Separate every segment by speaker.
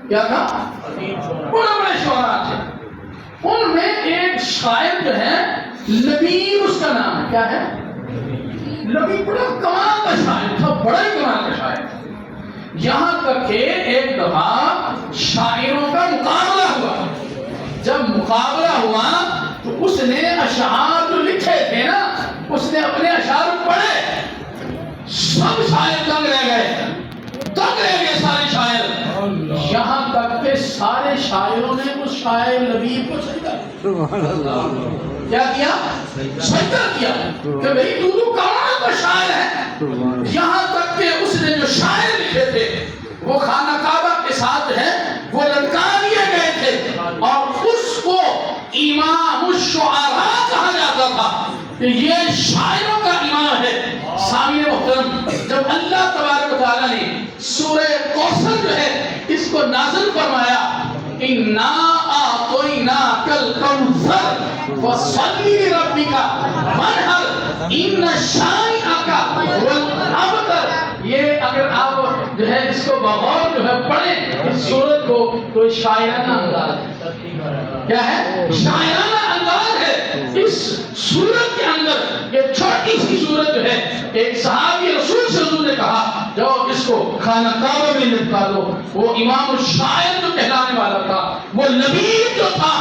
Speaker 1: کیا تھا؟ بڑے بڑے شعراء تھے. ان میں ایک شاعر جو ہے لبیب اس کا نام ہے. کیا ہے؟ لبیب. بڑا کمال کا شاعر تھا, بڑا ہی کمال کا شاعر تھا. یہاں تک کہ ایک دفعہ شاعروں کا مقابلہ ہوا. جب مقابلہ ہوا تو اس نے اشعار جو لکھے تھے نا, اس نے اپنے اشعار پڑھے. سب شاعر دنگ رہ گئے, دنگ رہ گئے سارے شاعر. یہاں تک کہ سارے شاعروں نے اس شاعر لبیب کو سجدہ کیا کیا؟ سجدہ کیا کہ بھئی تو کمال کا شاعر ہے. یہاں تک کہ اس نے جو شاعر لکھے تھے وہ خانہ کعبہ کے ساتھ ہے وہ لٹکا دیے گئے تھے, اور اس کو امام الشعراء کہا جاتا تھا کہ یہ شاعروں کا امام ہے. سامعین محترم, جب اللہ تبارک و تعالیٰ نے سورہ کوثر جو ہے اس کو نازل فرمایا, اِنَّا أَعْطَيْنَاكَ الْكَوْثَرَ فَصَلِّ لِرَبِّكَ وَانْحَرْ إِنَّ شَانِئَكَ هُوَ الْأَبْتَرُ. یہ اگر آپ جو ہے اس کو بغور جو ہے پڑھیں اس سورت کو, تو شاعرانہ انداز ہے. کیا ہے؟ شاعرانہ انداز ہے. اس سورت کے اندر یہ چھوٹی سی سورت جو ہے, ایک صحابی رسول سے حضور نے کہا جاؤ اس کو خانہ کعبہ میں لٹکا دو. وہ امام الشاعر جو کہلانے والا تھا, وہ لبیب جو تھا,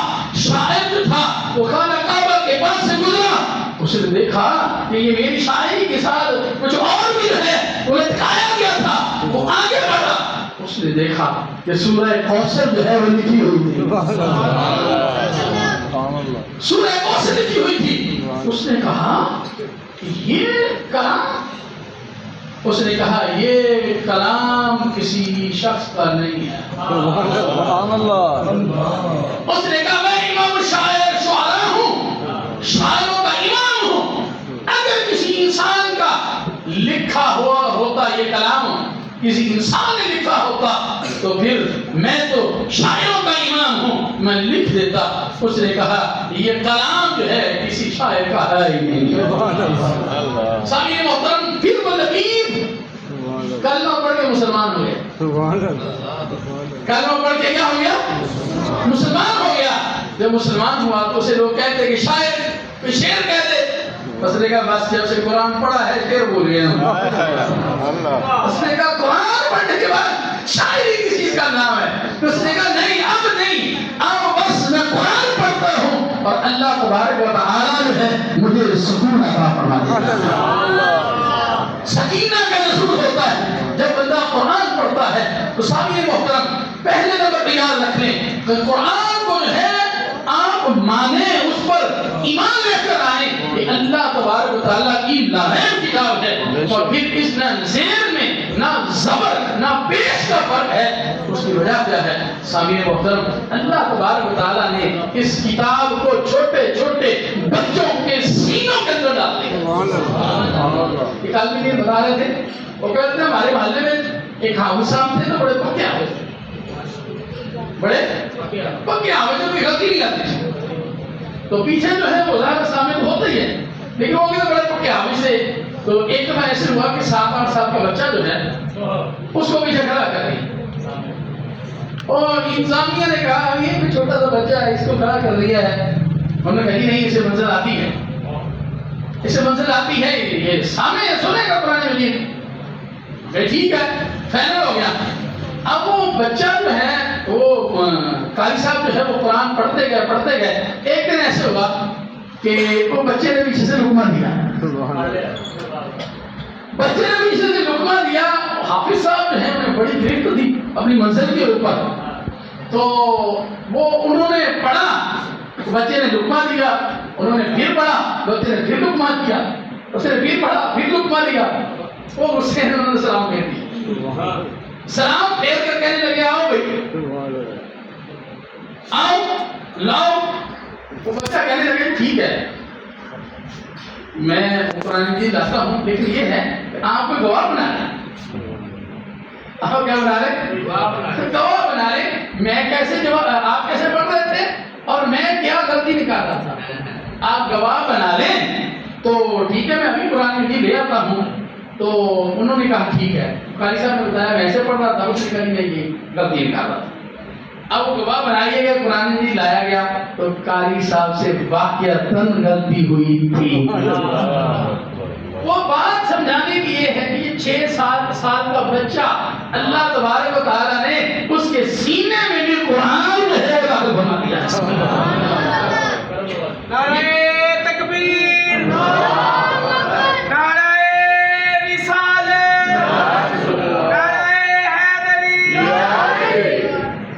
Speaker 1: شاعر جو تھا, وہ خانہ کعبہ کے پاس سے گزرا. اس نے دیکھا کہ یہ میری شاعری کے ساتھ کچھ اور بھی جو ہے وہ لٹکایا گیا تھا. وہ آگے بڑھا, اس نے دیکھا کہ سورہ کوثر جو ہے وہ لکھی ہوئی تھی. سورہ کوثر لکھی ہوئی تھی. اس نے کہا یہ کلام, اس نے کہا یہ کلام کسی شخص کا نہیں ہے. اس نے کہا میں امام شاعر شعراء ہوں, شاعروں کا امام ہوں. اگر کسی انسان کا لکھا ہوا ہوتا یہ کلام, کسی انسان نے لکھا ہوتا تو پھر میں تو شاعروں کا امام ہوں, میں لکھ دیتا. اس نے کہا یہ کلام جو ہے کسی شاعر کا ہے ہی نہیں. سامعین محترم, پھر وہ لبیب کلمہ پڑھ کے مسلمان ہو گیا. کلمہ پڑھ کے کیا ہو گیا؟ مسلمان ہو گیا. جب مسلمان ہوا تو اسے لوگ کہتے کہ شاعر, کوئی شعر کہتے. اس نے کہا بس جب سے قرآن پڑھا ہے شعر بول گیا. اس نے کہا قرآن پڑھنے کے بعد شاعری کس چیز کا نام ہے؟ اس نے کہا نہیں, اب نہیں, اب بس میں قرآن پڑھتا ہوں اور اللہ تبارک و تعالیٰ جو ہے مجھے سکون عطا فرما دیتا ہے. سکینہ کا نزول ہوتا ہے جب بندہ قرآن پڑھتا ہے. تو سامعین محترم, پہلے نمبر پہ یاد رکھ لیں کہ قرآن کو جو ہے آپ مانیں, اس پر ایمان لے کر آئیں کہ اللہ تبارک و تعالیٰ کی لاہم کتاب ہے. اور پھر اس نہ زیر میں نہ زبر نہ پیش کا فرق ہے. اس کی وجہ کیا ہے؟ سامعین محترم, اللہ تبارک و تعالیٰ نے اس کتاب کو چھوٹے چھوٹے بچوں کے سینوں کے اندر ڈال دیا. ایک آدمی نے بتا رہے تھے, وہ کہتے ہیں ہمارے محلے میں ایک حافظ صاحب تھے نا, بڑے پکے حافظ تھے, بڑے پکے حافظ تھے, کوئی غلطی نہیں آتی تھی. تو پیچھے جو ہے وہ ظاہر سامنے تو ہوتا ہی ہے, لیکن وہ بڑے پکے حافظ تھے. تو ایک دفعہ ایسے ہوا کہ 7-8 سال کا بچہ جو ہے اس کو پیچھے کھڑا کر دیا, اور انتظامیہ نے کہا یہ بھی چھوٹا سا بچہ ہے, اس کو کھڑا کر دیا ہے. انہوں نے کہا نہیں, اسے منزل آتی ہے, اسے منزل آتی ہے, یہ سامنے سنے گا قرآن مجید. ٹھیک ہے, فائنل ہو گیا. اب وہ بچہ جو ہے وہ قاری صاحب جو ہے وہ قرآن پڑھتے گئے. ایک دن ایسے ہوا کہ وہ بچے نے پیچھے سے لقمہ دیا. بچے نے پیچھے سے لقمہ دیا. حافظ صاحب جو ہے انہیں بڑی گرفت تھی اپنی منزل کے اوپر. تو وہ انہوں نے پڑھا, بچے نے لقمہ دیا, انہوں نے پھر پڑھا, بچے نے پھر لقمہ دیا, اس نے پھر پڑھا, پھر لقمہ دیا. وہ غصے میں انہوں نے سلام پھیر دیا. سلام پھیر کر کہنے لگے آؤ بھائی, آؤ لاؤ. وہ بچہ کہنے لگے ٹھیک ہے میں قرآن مجید لاتا ہوں, لیکن یہ ہے کہ آپ کو گواہ بنا لیں. آپ کیا بنا رہے؟ گواہ بنا لیں. میں کیسے جواب, آپ کیسے پڑھ رہے تھے اور میں کیا غلطی نکال رہا تھا, آپ گواہ بنا لیں. تو ٹھیک ہے, میں ابھی قرآن مجید لے آتا ہوں. تو انہوں نے کہا ٹھیک ہے. قاری صاحب نے بتایا میں ایسے پڑھ رہا تھا, اس نے کہا میں یہ غلطی نکال رہا تھا. اب وہ گواہ بنائیے گا, قرآن مجید لایا گیا تو قاری صاحب سے واقعتاً غلطی ہوئی تھی. وہ بات سمجھانے کی یہ ہے کہ یہ 6-7 سال کا بچہ اللہ تبارک و تعالیٰ نے